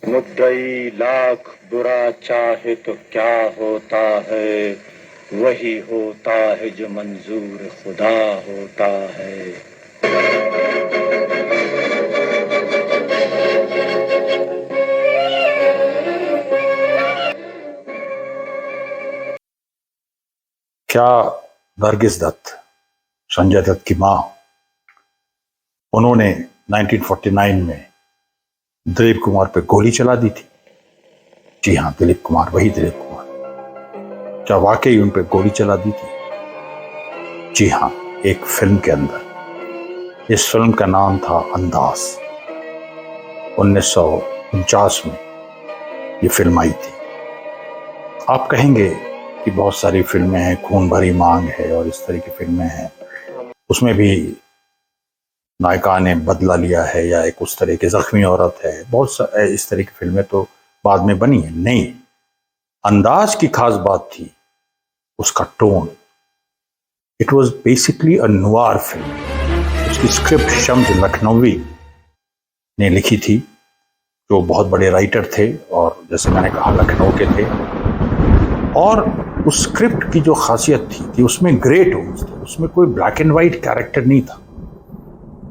मुद्दई लाख बुरा चाहे तो क्या होता है, वही होता है जो मंजूर खुदा होता है। क्या नरगिस दत्त, संजय दत्त की मां, उन्होंने 1949 में दिलीप कुमार पे गोली चला दी थी? जी हाँ, दिलीप कुमार, वही दिलीप कुमार। क्या वाकई उन पे गोली चला दी थी? जी हाँ, एक फिल्म के अंदर। इस फिल्म का नाम था अंदाज। 1949 में ये फिल्म आई थी। आप कहेंगे कि बहुत सारी फिल्में हैं, खून भरी मांग है और इस तरह की फिल्में हैं, उसमें भी नायिका ने बदला लिया है या एक उस तरह की जख्मी औरत है। बहुत इस तरह की फिल्में तो बाद में बनी है। नहीं, अंदाज की खास बात थी उसका tone. It was basically a Noir film. उसकी स्क्रिप्ट शम्स लखनवी ने लिखी थी, जो बहुत बड़े राइटर थे और जैसे मैंने कहा लखनऊ के थे। और उस स्क्रिप्ट की जो खासियत थी कि उसमें ग्रे टोन्स थे, उसमें कोई ब्लैक एंड व्हाइट कैरेक्टर नहीं था,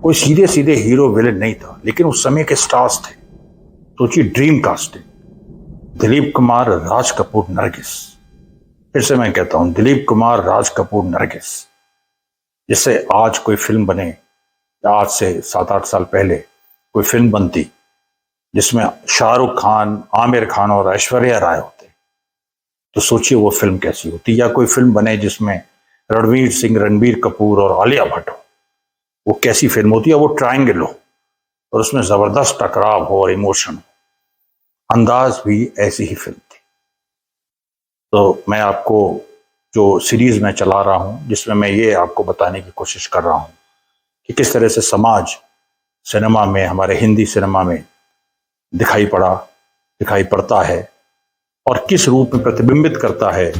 कोई सीधे सीधे हीरो विलेन नहीं था, लेकिन उस समय के स्टार्स थे। सोचिए, ड्रीम कास्टिंग, दिलीप कुमार, राज कपूर, नरगिस। फिर से मैं कहता हूं, दिलीप कुमार, राज कपूर, नरगिस। जिससे आज कोई फिल्म बने या आज से 7-8 साल पहले कोई फिल्म बनती जिसमें शाहरुख खान, आमिर खान और ऐश्वर्या राय होते, तो सोचिए वो फिल्म कैसी होती। या कोई फिल्म बने जिसमें रणवीर सिंह, रणबीर कपूर और आलिया भट्ट हो, वो कैसी फिल्म होती है। वो ट्रायंगल हो और उसमें जबरदस्त टकराव हो और इमोशन हो। अंदाज भी ऐसी ही फिल्म थी। तो मैं आपको जो सीरीज में चला रहा हूं, जिसमें मैं ये आपको बताने की कोशिश कर रहा हूं कि किस तरह से समाज सिनेमा में, हमारे हिंदी सिनेमा में दिखाई पड़ता है और किस रूप में प्रतिबिंबित करता है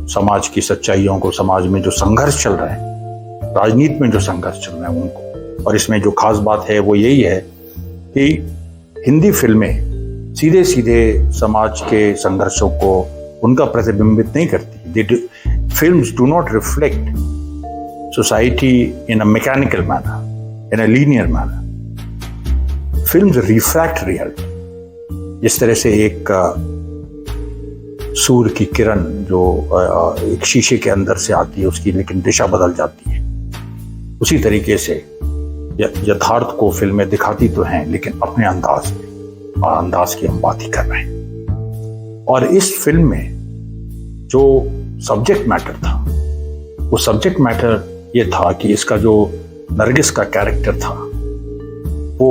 समाज की सच्चाइयों को, समाज में जो संघर्ष चल रहा है, राजनीति में जो संघर्ष चल रहा है उनको। और इसमें जो खास बात है वो यही है कि हिंदी फिल्में सीधे सीधे समाज के संघर्षों को उनका प्रतिबिंबित नहीं करती। Films do not reflect society in a mechanical manner, in a linear manner. Films refract reality. जिस तरह से एक सूर्य की किरण जो एक शीशे के अंदर से आती है, उसकी लेकिन दिशा बदल जाती है, उसी तरीके से यथार्थ को फिल्में दिखाती तो हैं, लेकिन अपने अंदाज में। और अंदाज की हम बात ही कर रहे हैं। और इस फिल्म में जो सब्जेक्ट मैटर था, वो सब्जेक्ट मैटर ये था कि इसका जो नरगिस का कैरेक्टर था, वो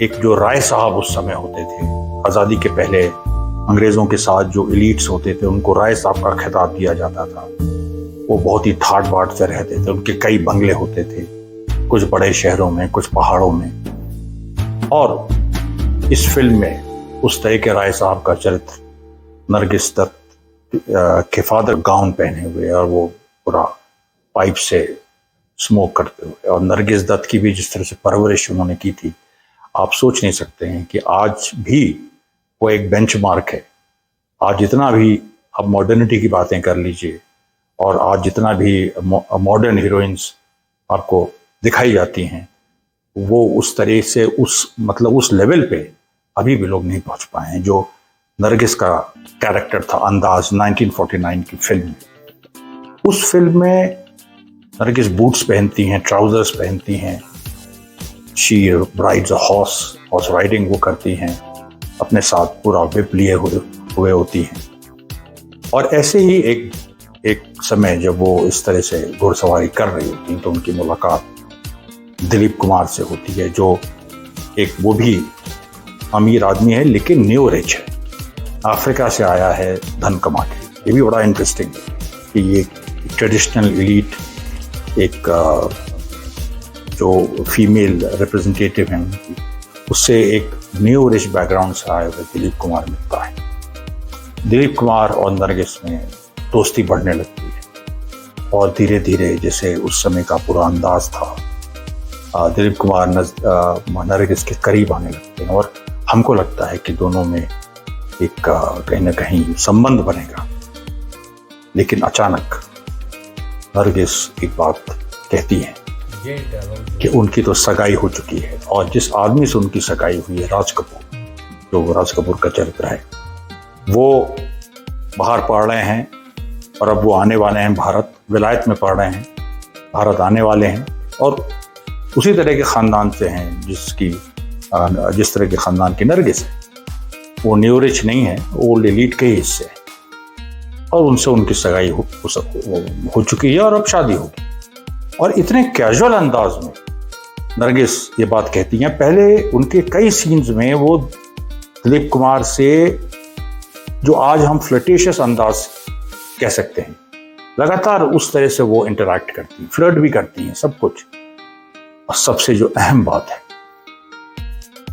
एक जो राय साहब उस समय होते थे, आज़ादी के पहले अंग्रेज़ों के साथ जो एलीट्स होते थे, उनको राय साहब का खिताब दिया जाता था। वो बहुत ही ठाट बाट से रहते थे। उनके कई बंगले होते थे, कुछ बड़े शहरों में, कुछ पहाड़ों में। और इस फिल्म में उस तरह के राय साहब का चरित्र, नरगिस दत्त के फादर गाउन पहने हुए और वो पूरा पाइप से स्मोक करते हुए, और नरगिस दत्त की भी जिस तरह से परवरिश उन्होंने की थी, आप सोच नहीं सकते हैं कि आज भी वो एक बेंचमार्क है। आज जितना भी आप मॉडर्निटी की बातें कर लीजिए और आज जितना भी मॉडर्न हीरोइंस आपको दिखाई जाती हैं, वो उस तरह से उस लेवल पे अभी भी लोग नहीं पहुंच पाए हैं जो नरगिस का कैरेक्टर था अंदाज 1949 की फिल्म में। उस फिल्म में नरगिस बूट्स पहनती हैं, ट्राउजर्स पहनती हैं, she rides a horse riding वो करती हैं, अपने साथ पूरा विप लिए हुए होती हैं। और ऐसे ही एक समय जब वो इस तरह से घुड़सवारी कर रही होती हैं, तो उनकी मुलाकात दिलीप कुमार से होती है, जो एक वो भी अमीर आदमी है लेकिन न्यू रिच है, अफ्रीका से आया है धन कमा के। ये भी बड़ा इंटरेस्टिंग है कि ये ट्रेडिशनल एलीट, एक जो फीमेल रिप्रेजेंटेटिव है उनकी, उससे एक न्यू रिच बैकग्राउंड से आए हुए दिलीप कुमार मिलता है। दिलीप कुमार और नरगिस में दोस्ती बढ़ने लगती है और धीरे धीरे, जैसे उस समय का पूरा अंदाज था, दिलीप कुमार नरगिस के करीब आने लगते हैं और हमको लगता है कि दोनों में एक कहीं ना कहीं संबंध बनेगा। लेकिन अचानक नरगिस एक बात कहती है कि उनकी तो सगाई हो चुकी है, और जिस आदमी से उनकी सगाई हुई है, राज कपूर, जो राज कपूर का चरित्र है, वो बाहर पढ़ रहे हैं और अब वो आने वाले हैं भारत, विलायत में पढ़ रहे हैं, भारत आने वाले हैं, और उसी तरह के ख़ानदान से हैं जिस तरह के ख़ानदान की नरगिस है। वो न्यू रिच नहीं है, ओल्ड एलीट के ही हिस्से है, और उनसे उनकी सगाई हो चुकी है और अब शादी होगी। और इतने कैजुअल अंदाज में नरगिस ये बात कहती हैं। पहले उनके कई सीन्स में वो दिलीप कुमार से, जो आज हम फ्लर्टेशियस अंदाज कह सकते हैं, लगातार उस तरह से वो इंटरैक्ट करती हैं, फ्लर्ट भी करती हैं, सब कुछ। और सबसे जो अहम बात है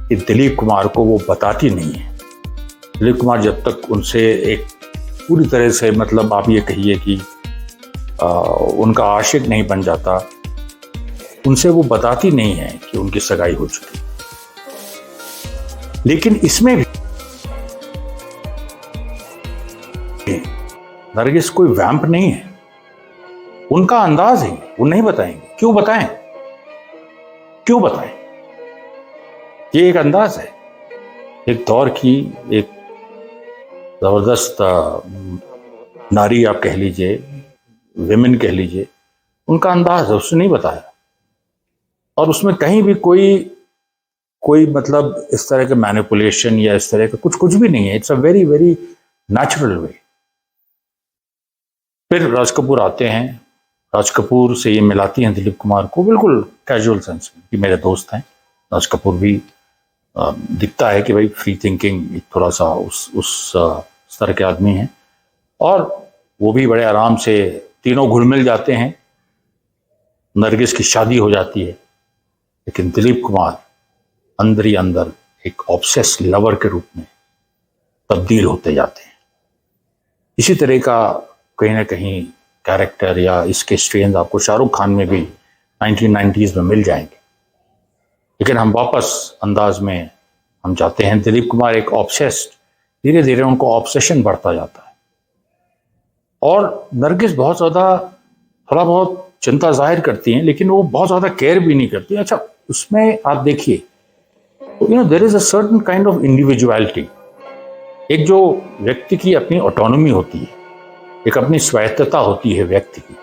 कि दिलीप कुमार को वो बताती नहीं है। दिलीप कुमार जब तक उनसे एक पूरी तरह से, मतलब आप ये कहिए कि उनका आशिक नहीं बन जाता, उनसे वो बताती नहीं है कि उनकी सगाई हो चुकी। लेकिन इसमें भी नरगिस कोई वैम्प नहीं है, उनका अंदाज है, वो नहीं बताएंगे। क्यों बताएं? क्यों बताएं? ये एक अंदाज है, एक दौर की एक जबरदस्त नारी आप कह लीजिए, विमेन कह लीजिए, उनका अंदाज है, उसने नहीं बताया। और उसमें कहीं भी कोई मतलब इस तरह के मैनिपुलेशन या इस तरह का कुछ भी नहीं है। It's a very very natural way. फिर राज कपूर आते हैं, राज कपूर से ये मिलाती हैं दिलीप कुमार को, बिल्कुल कैजुअल सेंस में कि मेरे दोस्त हैं। राज कपूर भी दिखता है कि भाई फ्री थिंकिंग, थोड़ा सा उस स्तर के आदमी हैं, और वो भी बड़े आराम से तीनों घुल मिल जाते हैं। नरगिस की शादी हो जाती है, लेकिन दिलीप कुमार अंदर ही अंदर एक ऑब्सेस लवर के रूप में तब्दील होते जाते हैं। इसी तरह का कहीं ना कहीं कैरेक्टर या इसके स्ट्रेन आपको शाहरुख खान में भी 1990s में मिल जाएंगे। लेकिन हम वापस अंदाज में हम जाते हैं। दिलीप कुमार एक ऑब्सेस्ड, धीरे धीरे उनको ऑब्सेशन बढ़ता जाता है, और नरगिस बहुत ज़्यादा थोड़ा बहुत चिंता जाहिर करती हैं, लेकिन वो बहुत ज़्यादा केयर भी नहीं करती। अच्छा, उसमें आप देखिए, there is a certain kind of individuality. एक जो व्यक्ति की अपनी ऑटोनॉमी होती है, एक अपनी स्वायत्तता होती है व्यक्ति की,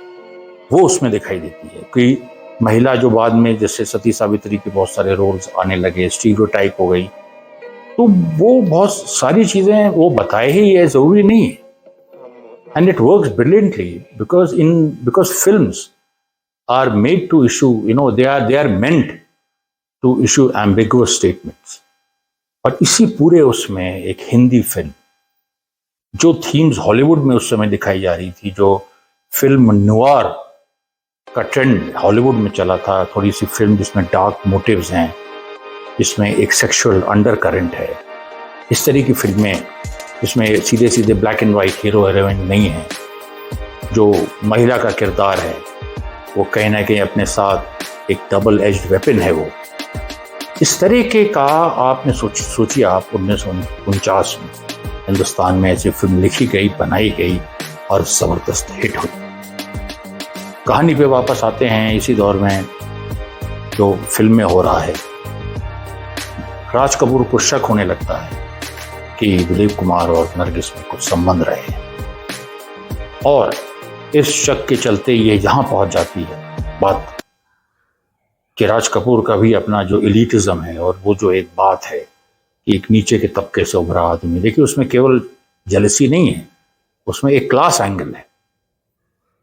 वो उसमें दिखाई देती है। कि महिला जो बाद में जैसे सती सावित्री के बहुत सारे रोल्स आने लगे, स्टीरियोटाइप हो गई, तो वो बहुत सारी चीज़ें वो बताए ही है, ज़रूरी नहीं है। And it works brilliantly because films are made to issue, they are meant to issue ambiguous statements. और इसी पूरे उसमें एक हिंदी फिल्म, जो थीम्स हॉलीवुड में उस समय दिखाई जा रही थी, जो फिल्म नुआर का ट्रेंड हॉलीवुड में चला था, थोड़ी सी फिल्म जिसमें डार्क मोटिव्स हैं, जिसमें एक सेक्सुअल अंडर करंट है, इस तरह की फिल्में जिसमें सीधे सीधे black and white hero heroine नहीं है, जो महिला का किरदार है वो कहीं ना कहीं अपने साथ एक डबल एज्ड वेपन है। वो इस तरीके का आपने सोचिए आप 1949 में हिंदुस्तान में ऐसी फिल्म लिखी गई, बनाई गई और ज़बरदस्त हिट हुई। कहानी पे वापस आते हैं। इसी दौर में जो फिल्म में हो रहा है, राज कपूर को शक होने लगता है कि दिलीप कुमार और नरगिस में कुछ संबंध रहे हैं, और इस शक के चलते ये यहाँ पहुँच जाती है बात कि राज कपूर का भी अपना जो एलिटिज्म है, और वो जो एक बात है कि एक नीचे के तबके से उभरा आदमी, देखिए उसमें केवल जेलसी नहीं है, उसमें एक क्लास एंगल है,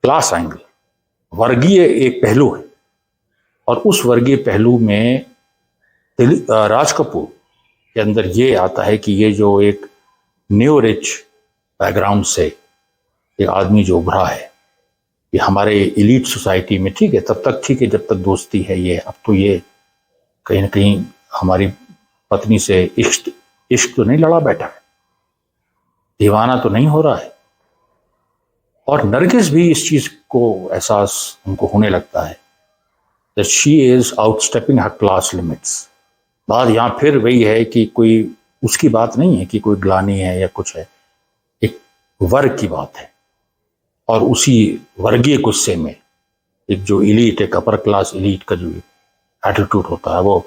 क्लास एंगल, वर्गीय एक पहलू है। और उस वर्गीय पहलू में राज कपूर के अंदर ये आता है कि ये जो एक न्यू रिच बैकग्राउंड से एक आदमी जो उभरा है, ये हमारे एलीट सोसाइटी में ठीक है, तब तक ठीक है जब तक दोस्ती है ये, अब तो ये कहीं ना कहीं हमारी पत्नी से इश्क तो नहीं लड़ा बैठा है, दीवाना तो नहीं हो रहा है। और नरगिस भी इस चीज को एहसास उनको होने लगता है that she is outstepping her class limits। बात यहाँ फिर वही है कि कोई उसकी बात नहीं है कि कोई ग्लानि है या कुछ है, एक वर्ग की बात है। और उसी वर्गीय गुस्से में एक जो इलीट, एक अपर क्लास इलीट का जो एटीट्यूड होता है, वो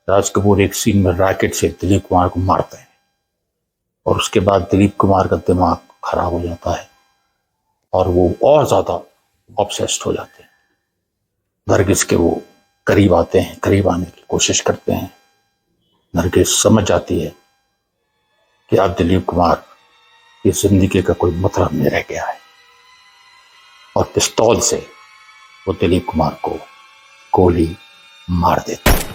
राज कपूर एक सीन में रैकेट से दिलीप कुमार को मारते हैं और उसके बाद दिलीप कुमार का दिमाग खराब हो जाता है और वो और ज्यादा ऑब्सेस्ड हो जाते हैं। नरगिस के वो करीब आते हैं, करीब आने की कोशिश करते हैं। नरगिस समझ जाती है कि अब दिलीप कुमार की जिंदगी का कोई मतलब नहीं रह गया है और पिस्तौल से वो दिलीप कुमार को गोली मार देता है।